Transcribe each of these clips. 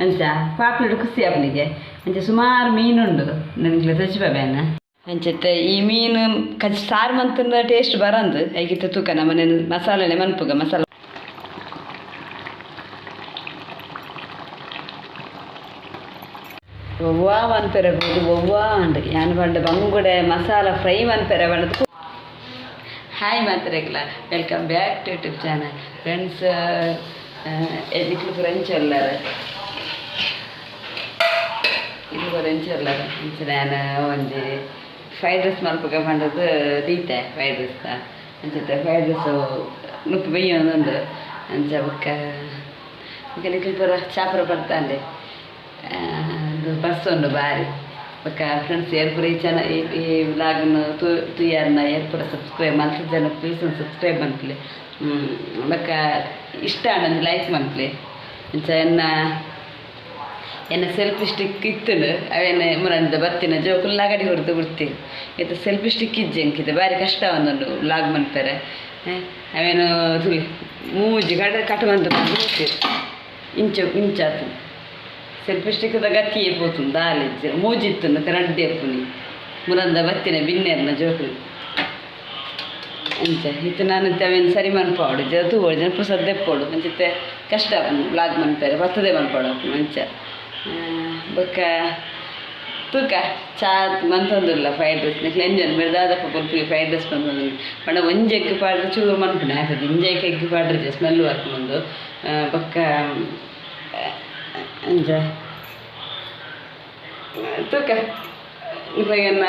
ಅಂಚ ಪಾಪ್ಲೆಟ್ ಖುಷಿ ಅವನಿಗೆ ಅಂಚೆ ಸುಮಾರು ಮೀನುಂಡು ನನಗೆ ತೆಚ್ಚಿಬೇನ ಅಂಚತ್ತೆ ಈ ಮೀನು ಸಾರು ಮಂತಂದ ಟೇಸ್ಟ್ ಬರಂದು ಹೇಗಿತ್ತು ತೂಕ ನಮ್ಮನೆ ಮಸಾಲೆನೆ ಮನ್ಪುಗ ಮಸಾಲ ಒವ್ವಾ ಮನ್ಪೆರೆ ಬೋದು ಒವ್ವಾ ಉಂಡು ಯಾನು ಬಂಡ ಬಂಗುಡೆ ಮಸಾಲ ಫ್ರೈ ಮನ್ಪೆರೆ ಬಂಡದು. ಹಾಯ್ ಮಾತ್ರೆಗ್ಲ welcome back to YouTube channel friends. ಎದಿಕ್ಲು ಫ್ರೆಂಚ್ ಎಲ್ಲರ ಇದು ಫ್ರೆಂಚ್ ಎಲ್ಲರ ಇಂಚ ನಾನು ಒಂದು ಫ್ರೈಡ್ ರೈಸ್ ಮಲ್ಪಗ ಬಂದದ್ದು ದೀತೆ ಫ್ರೈಡ್ ರೈಸ್ ಅಂಚತ್ತೆ ಫ್ರೈಡ್ ರೈಸು ನುಪ್ಪು ಬೇಯೊಂದುಂಡು ಅಂಚ ಬೊಕ್ಕ ನಿಕ್ಲು ಪೂರ ಚಾಪುರ ಬರ್ತಾಂಡೆ ಅದು ಬರ್ಸೊಂಡು ಬಾರಿ ಬೊಕ್ಕ ಫ್ರೆಂಡ್ಸ್ ಏರ್ಪುರ ಈ ಈ ವ್ಲಾಗ್ನ ತುಯ್ಯಾರನ್ನ ಏರ್ಪುರ ಸಬ್ಸ್ಕ್ರೈಬ್ ಮಲ್ತು ಜನ ಪ್ಲೀಸ್ ಒಂದು ಸಬ್ಸ್ಕ್ರೈಬ್ ಮನ್ಪಲೆ ಬೊಕ್ಕ ಇಷ್ಟ ಆಂಡ್ ಲೈಕ್ ಮನ್ಪಲೆ ಅಂಚ ಎನ್ನ ಸೆಲ್ಫಿ ಸ್ಟಿಕ್ ಇತ್ತುಂಡು ಅವೇನು ಮುರಂದ ಬತ್ತಿನ ಜೋ ಫುಲ್ ಅಗಡಿ ಹೊಡೆದು ಬಿಡ್ತೀನಿ ಇದು ಸೆಲ್ಫಿ ಸ್ಟಿಕ್ ಇಜ್ಜಂಕಿದೆ ಭಾರಿ ಕಷ್ಟ ಒಂದೊಂದು ವ್ಲಾಗ್ ಮಾಡ್ತಾರೆ ಅವೇನು ತುಳಿ ಮೂಜಿ ಕಟ ಬಂದು ಬಿಡ್ತೀರಿ ಇಂಚಾತು ಸೆಲ್ಫಿ ಸ್ಟಿಕ್ದ ಗತ್ತಿಯೇ ಪೋತುಂಡು ದಾಲಿಜ್ಜ ಮೂಜಿತ್ತುಂಡು ಕರಡ್ಡೆ ಪುನಿ ಮುರಂದ ಬತ್ತಿನ ಬಿನ್ನೆರ್ನ ಜೋಕುಲು ಅಂಚ ಇತ್ತು ನಾನು ಅವೇನು ಸರಿ ಮನ್ಪಾಡು ತೂವಳು ಜನ ಪುಸದ್ ದೆಪ್ಪೋಡು ಅಂಚತ್ತೆ ಕಷ್ಟ ವ್ಲಾಗ್ ಮನ್ಪಾರೆ ಬರ್ತದೆ ಮನ್ಪಾಡು ಮಂಚ ಬೊಕ್ಕ ತೂಕ ಚಾ ಮಂತೊಂದುಲ್ಲ ಫ್ರೈಡ್ ರೈಸ್ ನಿಕ್ಲು ಎಂಜನ್ ಬೆಳೆದಾದಪ್ಪ ಬಲ್ಪಿಗೆ ಫ್ರೈಡ್ ರೈಸ್ ಬಂದು ಪಂಡ ಒಂಜಿ ಎಗ್ ಪಾಡ್ರೆ ಚೂರು ಮನ್ಪುಣೆ ಆಗ್ತದೆ ಇಂಜಕ್ಕೆ ಎಗ್ ಪಾಡ್ರೆ ಸ್ಮೆಲ್ ಬರ್ಕೊಂಡು ಬೊಕ್ಕ ಅಂಚ ತೂಕ ಇವಾಗನ್ನ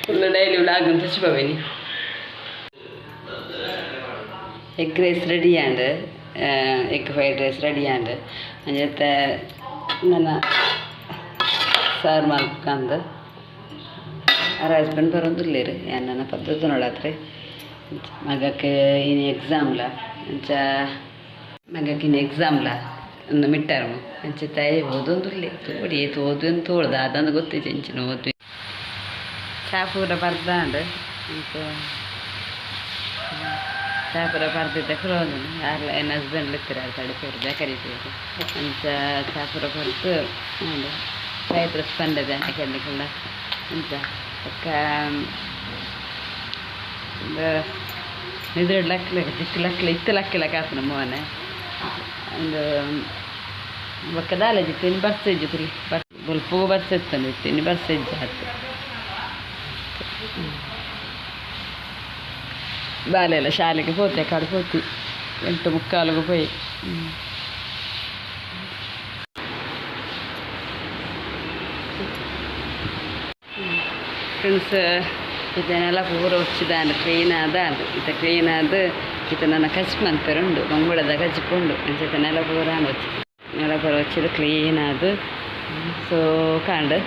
ಫುಲ್ ಡೈಲಿ ವ್ಲಾಗ್ ಅಂತ ಹಚ್ಚಿಬೇನಿ. Egg rice ready and egg fried rice ready and ಅಂಜತ್ತೆ ನನ್ನ ಸಾರು ಮಾಡ್ಕಂದು ಅವ್ರ ಹಸ್ಬೆಂಡ್ ಬರೋದಿಲ್ಲೇರಿ ಏನು ನನ್ನ ಪದ್ಧತಿ ನೋಡತ್ರಿ ಮಗಕ್ಕೆ ಇನ್ನು ಎಕ್ಸಾಮ್ಲ ಅಂಚ ಮಗಕ್ಕೆ ಇನ್ನು ಎಕ್ಸಾಮ್ಲ ಒಂದು ಮಿಡ್ ಟರ್ಮು ಅಂಚೆ ತಾಯಿ ಓದೊಂದಿಲ್ಲ ತೋಡಿ ಓದು ಅಂತ ತೋಳ್ದ ಅದಂದು ಗೊತ್ತೈತೆ ಇಂಚಿನ ಓದ್ವಿ ಚಾಪೂರ ಬರ್ದಾಂಡು ಅಂತ ಚಾಪುರ ಬರ್ದಿದ್ದೆ ಕ್ರೋನು ಯಾರು ನನ್ನ ಹಸ್ಬೆಂಡ್ ಇರ್ತೀರ ತಡಿಪೇರು ಬೇಕರಿತೀರಿ ಅಂಚ ಚಾಪುರ ಬರ್ದು ನೋಡಿ ಫ್ರೈಡ್ ರೈಸ್ ಬಂದಿದೆ ಕೆಲ್ಲ ಅಂಚ ಪಕ್ಕ ಇದು ಲಕ್ಲೆ ಚಿಕ್ಕ ಲಕ್ಲೆ ಇತ್ತು ಲಕ್ಕಿಲ್ಲ ಕಾಪು ನಮ್ಮ ಮನೆ ಒಂದು ಬೊಕ್ಕ ದಾಲೇಜಿತ್ತು ಇನ್ನು ಬರ್ಸಜ್ಜು ತುಲಿ ಸ್ವಲ್ಪ ಬರ್ಸಿತ್ತು ಇನ್ನು ಬರ್ಸಜ್ಜು ಹತ್ತು ಬಾಲೆಲ್ಲ ಶಾಲೆಗೆ ಹೋತೆ ಕಾಡು ಹೋತಿ 8:45 போய் ಫ್ರೆಂಡ್ಸ್ ಇದನ್ನೆಲ್ಲ ಪೂರ ಉಚ್ಚಿದಾಂಡು ಕ್ಲೀನ್ ಆದಾಂಡು ಇತ ಕ್ಲೀನ್ ಆದು ಇತ ನನ್ನ ಕಚ್ಚಿ ಮಂತರುಂಡು ಮಂಗುಳದ ಕಚ್ಚಿಕೊಂಡು ಅಂಚೆ ನೆಲ ಪೂರ వచ్చి ನೆಲ ಪೂರ వచ్చిದ್ದು ಕ್ಲೀನ್ ಆದು ಸೊ ಕಾಂಡು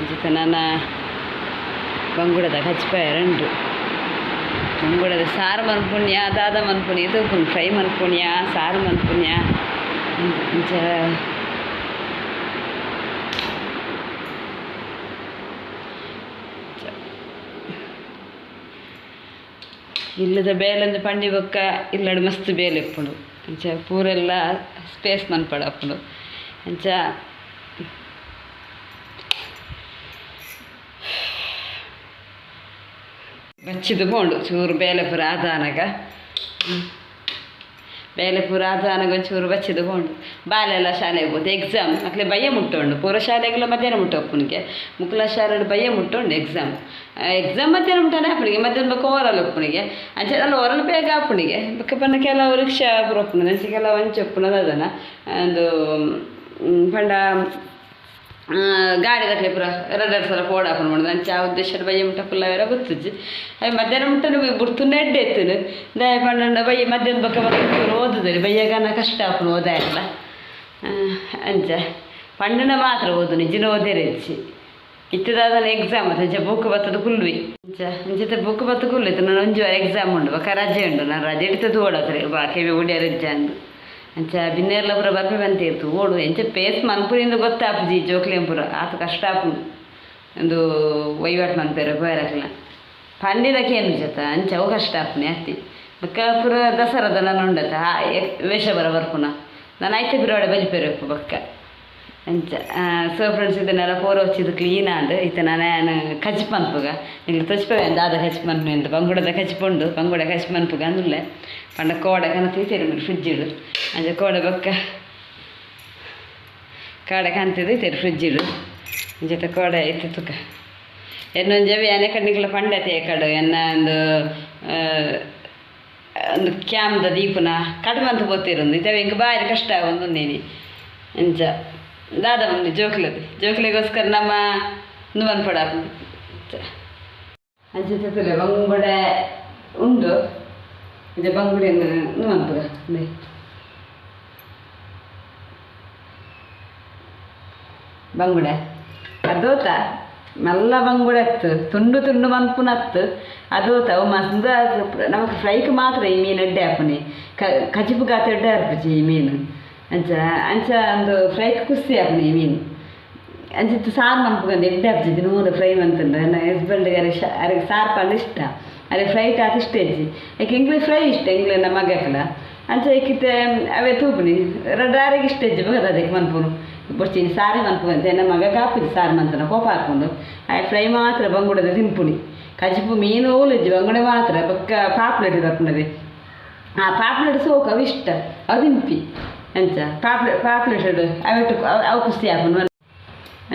ಅಂಚೆ ನನ್ನ ಮಂಗುಳದ ಕಚ್ಚಿಪಾಯರುಂಡು ಮಂಗುಳದ ಸಾರು ಮನ್ಪುಣ್ಯ ದಾದ ಮನ್ಪುಣ್ಯ ಇದು ಫ್ರೈ ಮನ್ಪುಣ್ಯ ಸಾರು ಮನ್ಪುಣ್ಯ ಅಂಚ ಇಲ್ಲದ ಬೇಲಂದು ಪಂಡಿ ಬೊಕ್ಕ ಇಲ್ಲಡು ಮಸ್ತ್ ಬೇಲೆ ಇಪ್ಪುಂಡು ಅಂಚ ಪೂರೆಲ್ಲ ಸ್ಪೇಸ್ ಮನ್ಪಡ ಅಪ್ಪುಂಡು ಅಂಚ ಬಚ್ಚಿದು ಬೋಂಡು ಚೂರು ಬೇಲೆ ಪೂರ ಆದಾನಾಗ ಬೇಲೆ ಪೂರ ಆದಾನಾಗ ಒಂಚೂರು ಬಚ್ಚಿದು ಬೋಂಡು ಬಾಲೆಲ್ಲ ಶಾಲೆಗೆ ಹೋಗ್ತು ಎಕ್ಸಾಮ್ ಮಕ್ಕಳು ಬಯ್ಯ ಮುಟ್ಟುಂಡು ಪೂರ ಶಾಲೆಗೆಲ್ಲ ಮಧ್ಯಾಹ್ನ ಮುಟ್ಟಪ್ಪನಿಗೆ ಮುಕ್ಲ ಶಾಲೆ ಬಯ್ಯ ಮುಟ್ಟುಂಡು ಎಕ್ಸಾಮ್ ಮಧ್ಯಾಹ್ನ ಮುಟ್ಟಾನೆ ಅಪ್ಪನಿಗೆ ಮಧ್ಯಾಹ್ನ ಬೇಕು ಓರಲ್ ಒಪ್ಪನಿಗೆ ಅಂಚೆ ಅಲ್ಲ ಓರಲ್ ಬೇಗ ಅಪ್ಪನಿಗೆ ಬಕ್ಕ ಪನ್ನ ಕೆಲವು ರಿಕ್ಷಾ ಪೂರ ಒಪ್ಪನದ ಅಂಚೆ ಕೆಲವು ಅಂಚೆ ಒಪ್ಪನದ ಅದನ್ನು ಒಂದು ಪಂಡ ಗಾಡಿ ತಕ್ಕಲೆ ಪೂರ 2 ಸಲ ಪೋಡ ಹಾಕೊಂಡು ಮಾಡೋದು ಅಂಚೆ ಆ ಉದ್ದೇಶ ಬಯ್ಯ ಮುಟ್ಟ ಪುಲ್ಲವೇರ ಗೊತ್ತಿಜ್ಜಿ ಅవి ಮಧ್ಯಾಹ್ನ ಮುಟ್ಟನು ಬುಡ್ತುಂಡು ಎಡ್ಡೆ ಎತ್ತನು ದಯ ಪಂಡ ಬಯ್ಯ ಮಧ್ಯಾಹ್ನ ಬಕ್ಕ ಬಕ್ಕ ಓದಿದ್ರಿ ಬಯ್ಯಗನ ಕಷ್ಟ ಹಾಕೊಂಡು ಓದಾಯಲ್ಲ ಅಂಚ ಪಂಡನ ಮಾತ್ರ ಓದು ನಿಜನ ಓದೇರಿ ಹೆಚ್ಚಿ ಇತ್ತದಾದಲ್ಲ ಎಕ್ಸಾಮ್ ಅಂಚೆ ಬುಕ್ ಬತ್ತದ ಕುಲ್ವಿ ಅಂಚ ಅಂಚೆ ಬುಕ್ ಬತ್ತ ಕುಲ್ಲಿತ್ತು ನಾನು 1 ವಾರ ಎಕ್ಸಾಮ್ ಉಂಡು ಬಕ್ಕ ರಜೆ ಉಂಡು ನಾನು ರಜೆ ಹಿಡಿತದ್ದು ಓಡತ್ರಿ ಬಾ ಕೆವಿ ಉಡಿಯ ರಜೆ ಅಂದು ಅಂಚ ಬಿನ್ನೆರ್ಲ ಪೂರ ಬರ್ಪೆ ಬಂತಿರ್ತು ಓಡು ಎಂಚ ಪೇಸ್ ಮನ್ಪುರಿಂದ ಗೊತ್ತಾಪುಜಿ ಜೋಕ್ಲೆಂಪುರ ಆತ ಕಷ್ಟ ಆಪುಂಡು ಒಂದು ವಹಿವಾಟು ಮನ್ಪೇರ ಬೋಯರಕ್ಲ ಪಂಡಿದಕ್ಕೆ ಏನು ಜತ ಅಂಚ ಅವು ಕಷ್ಟ ಆಪುನೆ ಅತ್ತಿ ಬಕ್ಕ ಪೂರ ದಸರಾದ ನಾನು ಉಂಡತ ವೇಷ ಬರ್ಪುನ ನಾನು ಐತೆ ಬಿರೋಡೆ ಬಲಿಪೇರಪ್ಪು ಬಕ್ಕ ಅಂಚ ಸೊ ಫ್ರೆಂಡ್ಸ್ ಇದನ್ನೆಲ್ಲ ಪೂರ ಹಚ್ಚಿದ್ದು ಕ್ಲೀನ್ ಆಂದು ಇತ್ತು ನಾನು ಕಚ್ಚಿ ಮನ್ಪುಗ ಇಲ್ಲಿ ತಚ್ಪವೆ ದಾದ ಕಚ್ಚಿ ಮನ್ಪು ಅಂತ ಬಂಗುಡದ ಕಚ್ಚಿಪುಂಡು ಬಂಗುಡ ಕಚ್ಚಿ ಮನ್ಪುಗ ಅಂದುಲ್ಲೆ ಪಂಡ ಕೋಡೆ ಕನತಿ ತೆರು ಫ್ರಿಜ್ ಇಡು ಅಂಚ ಕೋಡೆ ಬೊಕ್ಕ ಕಾಡೆ ಕಾಣ್ತಿದ್ದು ತೆರು ಫ್ರಿಜ್ ಇಡು ಜೊತೆ ಕೋಡೆ ಇತ್ತು ತುಕ ಎನ್ನೊಂದು ಜವಿ ಎನೆ ಕಣ್ಣಿಗಳ ಪಂಡತೆ ಕಡು ಎನ್ನ ಒಂದು ಕ್ಯಾಮ್ದ ದೀಪನ ಕಡಿಮಂತ ಬೋತಿರೋದು ಇತವೆ ಹಿಂಗೆ ಬಾರಿ ಕಷ್ಟ ಒಂದು ನೇನಿ ಅಂಚ ದಾದ ಬಂದು ಜೋಕ್ಲಿಗೋಸ್ಕರ ನಮ್ಮ ನುವನ್ ಪಡ ಅಂಚೆ ಬಂಗುಡೆ ಉಂಡು ಇದು ಬಂಗುಡೆ ನುವನ್ ಪುರ ಬಂಗುಡೆ ಅದೋತ ಮಲ್ಲ ಬಂಗುಡೆ ಅತ್ತು ತುಂಡು ತುಂಡು ಮನ್ಪುನತ್ತು ಅದೋತ ಅವು ಮಸ್ದ ನಮಗೆ ಫ್ರೈಕ್ ಮಾತ್ರ ಈ ಮೀನು ಎಡ್ಡೆ ಹಾಪುನಿ ಕಜಿಪು ಗಾತ ಎಡ್ಡೆ ಹಾರ್ಪುಜಿ ಈ ಮೀನು ಅಂಚ ಅಂಚ ಒಂದು ಫ್ರೈಕ್ ಕುಸ್ತಿ ಹಾಪುನಿ ಈ ಮೀನು ಅಂಚಿತ್ತು ಸಾರು ಮನ್ಪುಗಂದು ಎಡ್ಡೆ ಹಾಪ್ಜಿದ್ದು ನೂರು ಫ್ರೈ ಮಂತಂಡು ನನ್ನ ಹಸ್ಬೆಂಡ್ಗೆ ಅರಿಗೆ ಸಾರು ಪಂಡು ಇಷ್ಟ ಅದೇ ಫ್ರೈ ಟಾತ್ ಇಷ್ಟ ಇಜ್ಜಿ ಯಾಕೆ ಇಂಗ್ಲಿ ಫ್ರೈ ಇಷ್ಟ ಇಂಗ್ಲಿ ನಮ್ಮ ಮಗಕ್ಕಲ ಅಂಚ ಏಕಿತ್ತೆ ಅವೇ ತೂಪುನಿ ರಡ್ಡಾರಿಗೆ ಇಷ್ಟ ಇಜ್ಜಿ ಬಗದ ಅದಕ್ಕೆ ಮನ್ಪುನು ಬೊಚ್ಚಿನಿ ಸಾರಿ ಮನ್ಪುಗಂತೆ ನಮ್ಮ ಮಗ ಕಾಪುಜಿ ಸಾರು ಮಂತನ ಕೋಪ ಹಾಕ್ಕೊಂಡು ಆ ಫ್ರೈ ಮಾತ್ರ ಬಂಗುಡದ ತಿನ್ಪುನಿ ಕಜಿಪು ಮೀನು ಓಲಿಜ್ಜಿ ಬಂಗುಡೆ ಮಾತ್ರ ಬೊಕ್ಕ ಪಾಪ್ಲೆಟ್ ತಪ್ಪುನದೆ ಆ ಪಾಪ್ಲೆಟ್ ಸೋಕು ಅವು ಇಷ್ಟ ಅವು ತಿನ್ಪಿ ಅಂಚ ಪಾಪ್ಲೆಟ್ ಅವೆಟ್ಟು ಅವು ಕುಸ್ತಿ ಹಾಪುನು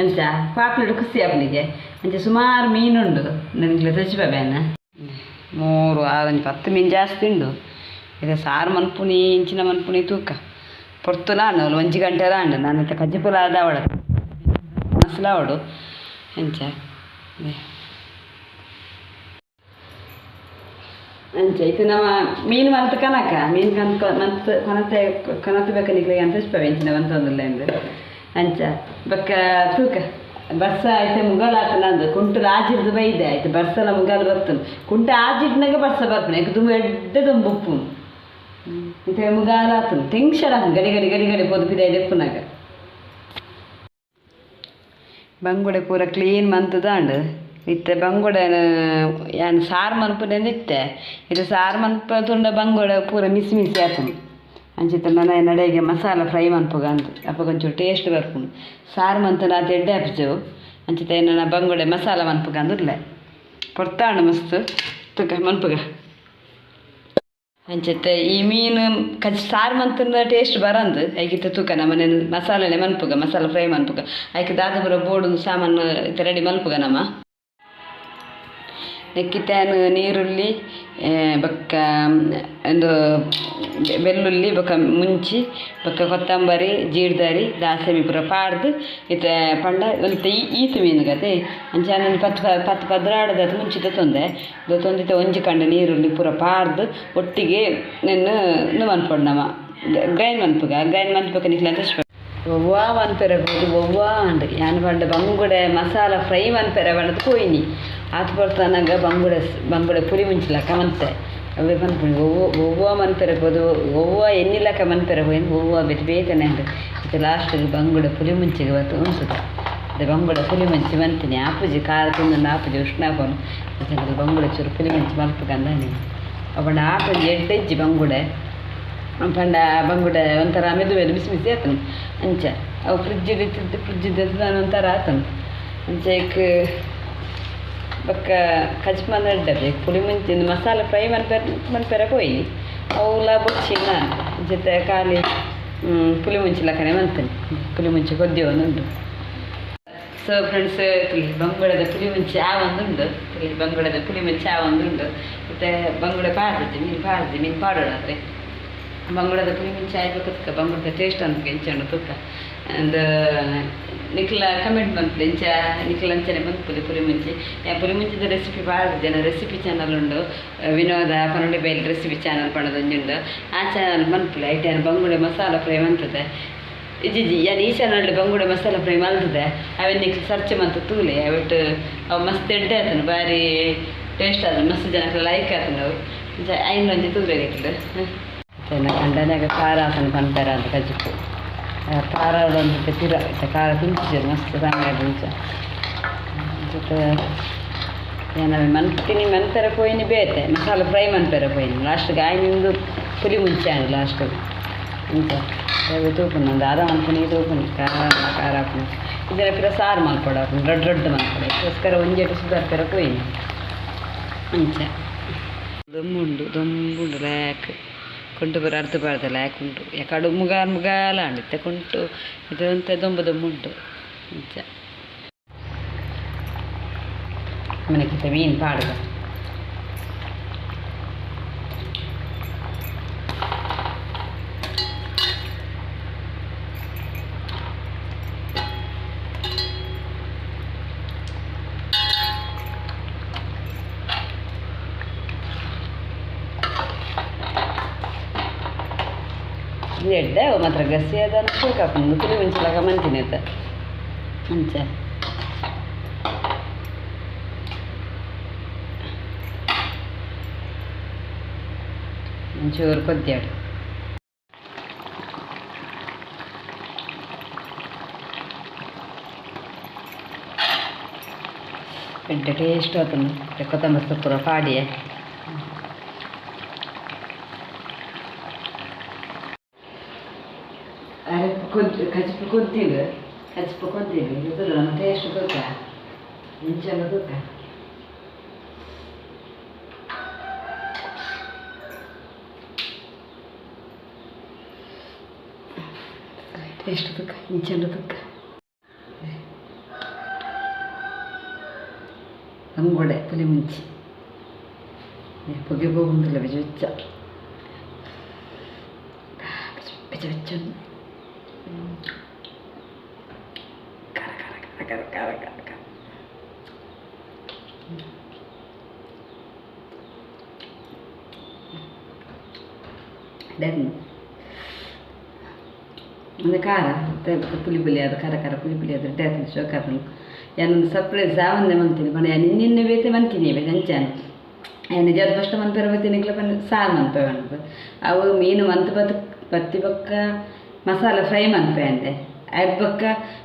ಅಂಚ ಪಾಪ್ಲೆಟ್ ಕುಸ್ತಿ ಹಾಪನಿಗೆ ಅಂಚ ಸುಮಾರು ಮೀನುಂಡು ನನಗೆ ತಚ್ಚಿಬೇನ 3 6 10 ಮೀನು ಜಾಸ್ತಿ ಉಂಡು ಇದು ಸಾರು ಮನ್ಪುನಿ ಇಂಚಿನ ಮನ್ಪುನಿ ತೂಕ ಪೊರ್ತುಲ ಅಂಡು 1 ಗಂಟೆಲ ಅಂಡು ನಾನು ಕಜ್ಜಿಪುಲ ಆದವಳ ಮಸಾಲ ಅವಡು ಅಂಚ ಅಂಚ ಇದು ನಮ್ಮ ಮೀನು ಮಂತ ಕನಕ ಮೀನು ಕನ್ಕ ಮಂತ್ ಕೊನತೆ ಬೇಕ ನಿಕ್ಲಿಗೆ ಅಂತ ಇಷ್ಟವೆ ಇಂಚಿನ ಮಂತೊಂದಿಲ್ಲ ಅಂದ್ರೆ ಅಂಚ ಬಕ್ಕ ತೂಕ ಬರ್ಸ ಆಯ್ತು ಮುಗಲ್ ಆತನ ಅಂದು ಕುಂಟು ಆಜಿಡ್ದು ಬೈದೆ ಆಯ್ತು ಬರ್ಸಲ ಮುಗಲ್ ಬರ್ತನು ಕುಂಟ ಆಜಿಡ್ನಾಗ ಬರ್ಸ ಬರ್ಪನೆ ಯಾಕೆ ತುಂಬ ಎಡ್ಡೆ ತುಂಬ ಉಪ್ಪುನು ಇಂಥ ಮುಗಾಲ ಆತನು ಟೆನ್ಷನ್ ಆತನು ಗಡಿ ಗಡಿ ಗಡಿ ಗಡಿ ಪೊದ್ಪಿದೆ ಎಪ್ಪುನಾಗ ಬಂಗುಡೆ ಪೂರ ಕ್ಲೀನ್ ಮಂತದಾಂಡು ಇತ್ತೆ ಬಂಗುಡೆ ಏನು ಸಾರು ಮನ್ಪುನೆ ಇತ್ತೆ ಇದು ಸಾರು ಮನ್ಪ ತುಂಡ ಬಂಗುಡೆ ಪೂರ ಮಿಸಿ ಮಿಸಿ ಆತನು ಅಂಚಿತ್ತ ನನ್ನ ನಡೆಗೆ ಮಸಾಲ ಫ್ರೈ ಮನ್ಪುಗ ಅಂತ ಅಪ್ಪ ಕೊಂಚೂರು ಟೇಸ್ಟ್ ಬರ್ಪುಂಡು ಸಾರು ಮಂತನ ಅದು ಎಡ್ಡೆ ಹಾಪಿಸು ಅಂಚಿತ್ತ ನನ್ನ ಬಂಗುಡೆ ಮಸಾಲ ಮನ್ಪುಗ ಅಂದಿರ್ಲೆ ಪೊರ್ತಾಂಡು ಮಸ್ತ್ ತುಕ ಮನ್ಪುಗ ಅಂಚತ್ತೆ ಈ ಮೀನು ಸಾರು ಮಂತನ ಟೇಸ್ಟ್ ಬರಂದು ಐಕಿತ್ತ ತೂಕ ನಮ್ಮನೆ ಮಸಾಲೆನೆ ಮನ್ಪುಗ ಮಸಾಲ ಫ್ರೈ ಮನ್ಪುಗ ಐಕೆ ದಾದಪುರ ಬೋಡು ಸಾಮಾನು ಇತ್ತ ರೆಡಿ ಮನ್ಪುಗ ನಮ್ಮ ನೆಕ್ಕಿತ್ತೇನು ನೀರುಳ್ಳಿ ಬೊಕ್ಕ ಒಂದು ಬೆಳ್ಳುಳ್ಳಿ ಬೊಕ್ಕ ಮುಂಚಿ ಬೊಕ್ಕ ಕೊತ್ತಂಬರಿ ಜೀರ್ದಾರಿ ದಾಸಮಿ ಪೂರ ಪಾಡ್ದು ಇತ್ತ ಪಂಡ ಒಂದಿತ್ತ ಈತು ಮೀನುಗತೆ ಅಂಚಾನ ಪತ್ತು ಪದ್ರಾಡದ ಮುಂಚಿತ ತೊಂದೆ ತೊಂದಿತ್ತ ಒಂಜಿ ಕಂಡ ನೀರುಳ್ಳಿ ಪೂರ ಪಾಡ್ದು ಒಟ್ಟಿಗೆ ನೆನ್ನು ಮನ್ಪೊಡು ನಮ್ಮ ಗ್ರೈಂಡ್ ಮನ್ಪುಗ ನಿಕ್ಲ ಅಂತ ಒವ್ವ ಮನ್ಪೆರಬಹುದು ಒವ್ವ ಅಂಡು ಯಾನು ಪಂಡ ಬಂಗುಡೆ ಮಸಾಲ ಫ್ರೈ ಮನ್ಪೆರೆ ಬಣ್ಣದು ಕೊಯ್ನಿ ಆತು ಬರ್ತಾನಾಗ ಬಂಗುಡೆ ಪುರಿ ಮುಂಚಿಲಕ್ಕ ಮಂತೆ ಅವೇ ಮನ್ಪುಣಿ ಒವ್ವ ಮನ್ಪೆರಬಹುದು ಒವ್ವ ಎನ್ನಿಲಕ್ಕ ಮನ್ಪೆರೆ ಹೋಯ್ನು ಒವ್ವ ಬೇತನೆ ಅಂಡು ಮತ್ತು ಲಾಸ್ಟಿಗೆ ಬಂಗುಡೆ ಪುರಿ ಮುಂಚಿಗೆ ಬತ್ತು ಉಣ್ಸುತ್ತೆ ಅದೇ ಬಂಗುಡೆ ಪುರಿ ಮುಂಚಿ ಮಂತೀನಿ ಆಪುಜಿ ಖಾರ ತಿಂದು ಆಪುಜಿ ಉಷ್ಣಾಪನು ಮತ್ತು ಬಂಗುಡೆ ಚೂರು ಪುರಿ ಮುಂಚಿ ಮಲ್ಪಕಂದ ನೀವು ಅವಣ್ಣ ಆಪುಜಿ ಎಡ್ಡೆಜ್ಜಿ ಬಂಗುಡೆ ಪಂಡ ಬಂಗುಡೆ ಒಂಥರ ಮೆದು ಬಿಸಿ ಬಿಸಿ ಆತನು ಅಂಚ ಅವು ಫ್ರಿಜ್ಜಿದ್ದು ನಾನು ಒಂಥರ ಆತನು ಅಂಚೆಕ್ ಬೊಕ್ಕ ಕಜ್ಮಂದ ಇಡ್ಡದೆ ಪುಳಿ ಮುಂಚಿಂದು ಮಸಾಲ ಫ್ರೈ ಮನ್ಪೆರ ಕೊಯ್ಲಿ ಅವುಲ ಬೊಚ್ಚಿನ ಜೊತೆ ಖಾಲಿ ಪುಳಿ ಮುಂಚಿಲಕ್ಕನೆ ಮಂತೇನೆ ಪುಳಿ ಮುಂಚಿ ಕೊದ್ದಿ ಒಂದುಂಟು ಸೊ ಫ್ರೆಂಡ್ಸ್ ಬಂಗುಳದ ಪುಳಿ ಮುಂಚಿ ಆ ಒಂದುಂಡು ಬಂಗುಳದ ಪುಳಿ ಮುಂಚಿ ಆ ಒಂದುಂಡು ಮತ್ತು ಬಂಗುಡೆ ಪಾಡ್ದು ಮೀನು ಪಾಡೋಣಾದ್ರೆ ಬಂಗುಳದ ಪುಳಿ ಮುಂಚಿ ಆಯ್ಬೇಕತ್ಕ ಬಂಗುಳದ ಟೇಸ್ಟ್ ಅಂತ ಎಂಚಂಡು ತುಕ್ಕ ಅಂದು ನಿಕ್ಲ ಕಮೆಂಟ್ ಬಂತು ಇಂಚ ನಿಕ್ಲ ಅಂಚನೆ ಬಂತು ಪುಳಿ ಮುಂಚಿ ಪುಳಿ ಮುಂಚಿದ ರೆಸಿಪಿ ಭಾಳ ಜನ ರೆಸಿಪಿ ಚಾನಲ್ ಉಂಡು ವಿನೋದ ಪನೊಂಡಿ ಬೈಲ್ ರೆಸಿಪಿ ಚಾನಲ್ ಪಣದೊಂದುಂಡು ಆ ಚಾನಲ್ ಬಂದ್ಪುಲಿ ಐಟೇನು ಬಂಗುಡೆ ಮಸಾಲ ಫ್ರೈ ಮಂತದೆ ಇಜ್ಜಿ ಯಾನು ಈ ಚಾನಲ್ ಬಂಗುಡೆ ಮಸಾಲ ಫ್ರೈ ಮಲ್ತದೆ ಅವೇನು ನಿಕ್ಲ ಸರ್ಚ್ ಮಂತ ತೂಲೆ ಅವಿಟ್ಟು ಅವು ಮಸ್ತ್ ಎಡ್ಡೆ ಆತನು ಭಾರಿ ಟೇಸ್ಟ್ ಆತನು ಮಸ್ತ್ ಜನಕ್ಕೆ ಲೈಕ್ ಆತನು ಅವು ಐನೊಂದು ತೂರಾಗಿತ್ತು ಕಂಡನಾಗ ಖಾರ ಆತನು ಪಂಪೆರ ಅಂತ ಕಜ್ಜಿಪ್ಪು ಖಾರ ಒಂದು ತಿರ ಖಾರ ತಿಂಚಿದ್ರು ಮಸ್ತ್ ಸಾಂಗಾರ ಮುಂಚೆ ಜೊತೆ ಏನಾದ್ರು ಮನ್ಪೆರ ಕೊಯ್ನಿ ಬೇತೆ ಮಸಾಲ ಫ್ರೈ ಮನ್ಪೆರ ಕೊಯ್ನಿ ಲಾಸ್ಟಿಗೆ ಆಯ್ನಿಂದು ಪುಲಿ ಮುಂಚೆ ಆಯ್ತು ಲಾಸ್ಟಿಗೆ ಇಂಚ ತೂಪುನಂದು ಆರಾಮ ಅನ್ಕೊಂಡು ತೂಪುನಿ ಖಾರ ಹಾಕೊಂಡು ಇದರ ಪಿರ ಸಾರು ಮಾಡ್ಕೊಡ ಹಾಕೊಂಡು ದೊಡ್ಡ ಮಾಡ್ಕೊಡ ಅದಕ್ಕೋಸ್ಕರ ಒಂಜೇಟು ಸುಧಾರ್ಪೆರ ಕೊಯ್ನಿ ಇಂಚ ದೊಂಬುಂಡು ಲ್ಯಾಕ್ ಕೊಂಟು ಬರ ಅರ್ಧ ಬಾರ್ದ ಲ್ಯಾಕ್ ಉಂಟು ಯಾಕಡು ಮುಗಾಲ ಅಂಡಿತ್ತೆ ಕೊಂಟು ಇದು ಅಂತ ದೊಂಬುಂಟು ಇಂಚ ಮನೆಗಿತ್ತ ಮೀನು ಪಾಡುಗ ಎಡ್ಡೆ ಮಾತ್ರ ಗಸಿ ಅದನ್ನು ಶೋಕಾಕೊಂಡು ತುಳಿ ಮುಂಚೆಲಾಗ ಮಂತಿನಿ ಅಂತ ಮುಂಚ ಒಂಚೂರು ಕೊದ್ಯಾಡು ಎಡ್ಡೆ ಟೇಸ್ಟ್ ಆತನು ಕೊತ್ತಂಬರಿ ಸೊಪ್ಪು ಪಾಡಿಯೇ ಕಚ್ಪು ಕೊದ್ದಿಲ್ಲ ಇದು ನಮ್ಮ ಟೇಸ್ಟ್ ತೂಕ ಮುಂಚೆಲ್ಲ ತೂಕ ಟೇಸ್ಟ್ ತೂಕ ಮುಂಚೆಲ್ಲ ತೂಕ ಅಂಗೊಡೆ ಪುಲಿ ಮುಂಚಿ ಪೊಗೆ ಹೋಗುಂದಿಲ್ಲ ಬೆಚ್ಚ ಬೆಚ್ಚ ಬೆಚ್ಚ ಕರ ಒಂದು ಖಾರ ಪುಲಿ ಅದು ಖಾರ ಪುಲಿ ಅದು ಡ್ಯಾತ್ ಶೋಕಾತನು ಏನೊಂದು ಸರ್ಪ್ರೈಸ್ ಆವಂದೆ ಮಂತೀನಿ ಬಣ್ಣ ನಿನ್ನೆ ಬೇತೆ ಮಂತೀನಿ ಹೆಂಚಾನು ಏನು ಜದ ಫಸ್ಟ್ ಮನ್ಪೇರ ಬತ್ತೀನಿಕ್ಲ ಬಂದು ಸಾರು ಮನ್ಪೇ ಅನ್ಪ ಅವು ಮೀನು ಮಂತು ಬತ್ತಿ ಬಕ್ಕ ಮಸಾಲೆ ಫ್ರೈ ಮನ್ಪೆ ಅಂತೆ ಅದ್ ಬಕ್ಕ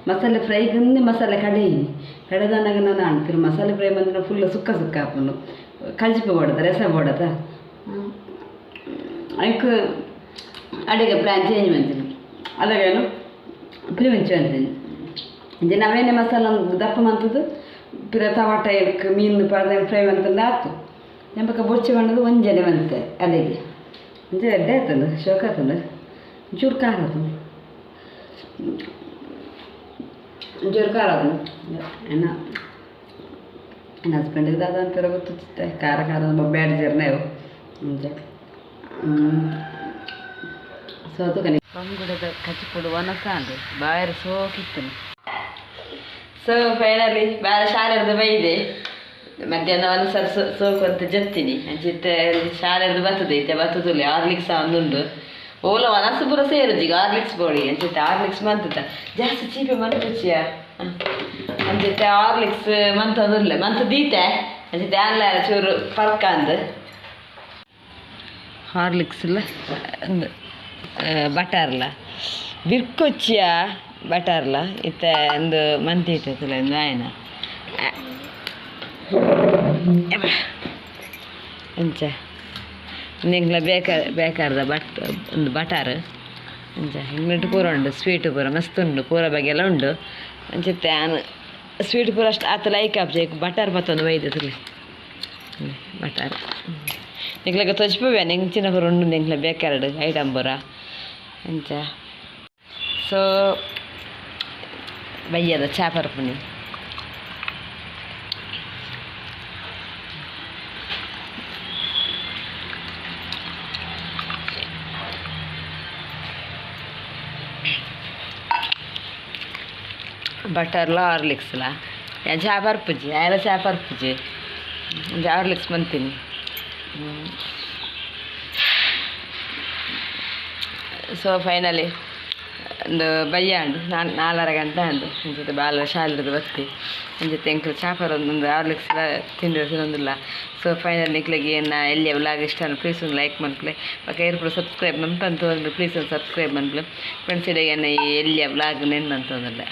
ಮಸಾಲೆ ಫ್ರೈಗಂದು ಮಸಾಲೆ ಕಡೆಯಿನಿ ಕಡೆದನ್ನಾಗ ನಾನು ಅನ್ಪಿರು ಮಸಾಲೆ ಫ್ರೈ ಬಂದ್ರೆ ಫುಲ್ ಸುಕ್ಕ ಹಾಪುನು ಕಲ್ಚಿಪು ಬೋಡದ ರಸ ಬೋಡದ ಅದಕ್ಕೆ ಅಡುಗೆ ಪ್ಲ್ಯಾನ್ ಚೇಂಜ್ ಮಾಡ್ತೀನಿ ಅದಾಗೇನು ಪುಲಿ ಮುಂಚೆ ಅಂತೀನಿ ಇಂಜೆ ನಾವೇನೇ ಮಸಾಲ ದಪ್ಪ ಮಂತದ್ದು ಪಿರ ಟಮಾಟ ಇದಕ್ಕೆ ಮೀನು ಪಡ್ದ ಫ್ರೈ ಅಂತಂದು ಆಯ್ತು ನೆಂಬಕ್ಕ ಬೊಚ್ಚಿ ಮಾಡೋದು ಒಂಜನೆ ಬಂತೆ ಅಲ್ಲಿಗೆ ಮುಂಚೆ ಎಡ್ಡೆ ಆಯ್ತಂದು ಶೋಕ ಆತಂದು ಒಂಚೂರು ಖಾರ ಆತು ಒಂಚೂರು ಖಾರ ಆತು ನನ್ನ ಹಸ್ಬೆಂಡಿಗೆ ಅದಂತರ ಗೊತ್ತಿತ್ತೆ ಖಾರ ಬ್ಯಾಡ ಜರ್ನೇವು ಮುಂಚೆ ಸೋತು ಕನಿ ಕಂಗುಡದ ಕಚ್ಚಿಪುಡು ಒನಸ ಅಂದು ಬಾಯರು ಸೋಕಿತ್ತು ಸೊ ಫೈನಲಿ ಬೇರೆ ಶಾಲೆದು ಬೈದೆ ಮಧ್ಯಾಹ್ನ ಒಂದು ಸರ್ ಸೋಕು ಅಂತ ಜತ್ತೀನಿ ಅಂಚಿತ್ತೆ ಶಾಲೆದು ಬರ್ತದೈತೆ ಬರ್ತದಲ್ಲಿ ಆರ್ಲಿಕ್ಸ್ ಒಂದುಂಡು ಓಲ ಒನಸು ಪೂರ ಸೇರುಜಿ ಆರ್ಲಿಕ್ಸ್ ಬೋಡಿ ಅಂಚಿತ್ತೆ ಆರ್ಲಿಕ್ಸ್ ಮಂತದ ಜಾಸ್ತಿ ಚೀಪೆ ಮಂತುಚಿಯ ಅಂಚಿತ್ತೆ ಆರ್ಲಿಕ್ಸ್ ಮಂತದಿಲ್ಲ ಮಂತದೀತೆ ಅಂಚಿತ್ತೆ ಅಲ್ಲ ಚೂರು ಪರ್ಕ ಅಂದು ಹಾರ್ಲಿಕ್ಸ್ ಇಲ್ಲ ಒಂದು ಬಟಾರ್ಲ ಬಿರ್ಕೊಚ್ಚಿಯ ಬಟಾರ್ಲ ಇತ್ತ ಒಂದು ಮಂತಿ ಇರ್ತೈತಲ್ಲ ಒಂದು ಆಯನ ಅಂಚ ನಿಂಗ್ಲ ಬೇಕಾದ ಒಂದು ಬಟಾರ್ ಅಂಚ ಹಿಂಗಿಟ್ಟು ಪೂರ ಉಂಡು ಸ್ವೀಟು ಪೂರ ಮಸ್ತ್ ಉಂಡು ಪೂರ ಬಗೆಲ್ಲ ಉಂಡು ಅಂಚತ್ತೆ ನಾನು ಸ್ವೀಟ್ ಪೂರ ಅಷ್ಟು ಆತ ಲೈಕ್ ಆಪ್ಜೆಕ್ ಬಟಾರ್ ಮತ್ತೊಂದು ಒಯ್ದದಲ್ಲಿ ಬಟಾರ್ ನಿಂಗ್ಲಾಗ ತೊಚ್ಪುವೆ ನಿಂಗೆ ಚಿನ್ನ ಪೂರ ಉಂಡು ನಿಂಗ್ಲ ಬೇಕಾರಡು ಐಟಮ್ ಪೂರ ಅಂಚ ಸೊ ಬಯ್ಯದ ಚಾಪರ್ ಪುನಿ ಬಟರ್ಲ ಹಾರ್ಲಿಕ್ಸ್ಲ ಚಾಪರ್ ಪೂಜೆ ಎಲ್ಲ ಚಾಪರ್ ಪೂಜೆ ಹಾರ್ಲಿಕ್ಸ್ ಬಂತೀನಿ ಸೊ ಫೈನಲಿ ಒಂದು ಬಯ್ಯ ಅಂಡು 4:30 ಗಂಟೆ ಅಂಡು ಅಂಜತ್ತೆ ಬಾಲ ಶಾಲೆದು ಬತ್ತಿ ಅಂಜತ್ತೆ ಎಂಕ್ಲು ಚಾಪರ್ ಒಂದೊಂದು ಹಾರ್ಲಿಕ್ಸ್ ತಿಂಡಿ ತಿನ್ನೊಂದಿಲ್ಲ ಸೊ ಫೈನಲ್ ನಿಕ್ಲಿಗೆ ಏನು ಎಲ್ಲಿ ವ್ಲಾಗ್ ಇಷ್ಟ ಪ್ಲೀಸ್ ಒಂದು ಲೈಕ್ ಮನ್ಪ್ಲೆ ಪಕ್ಕ ಇರ್ಪು ಸಬ್ಸ್ಕ್ರೈಬ್ ನಂತಂತಂದ್ರೆ ಪ್ಲೀಸ್ ಒಂದು ಸಬ್ಸ್ಕ್ರೈಬ್ ಮನ್ಪ್ಲೆ ಫ್ರೆಂಡ್ಸ್ ಇಡೀ ಎಲ್ಲಿ ವ್ಲಾಗ್ ನೆನ್ಪಂತಂದಿಲ್ಲ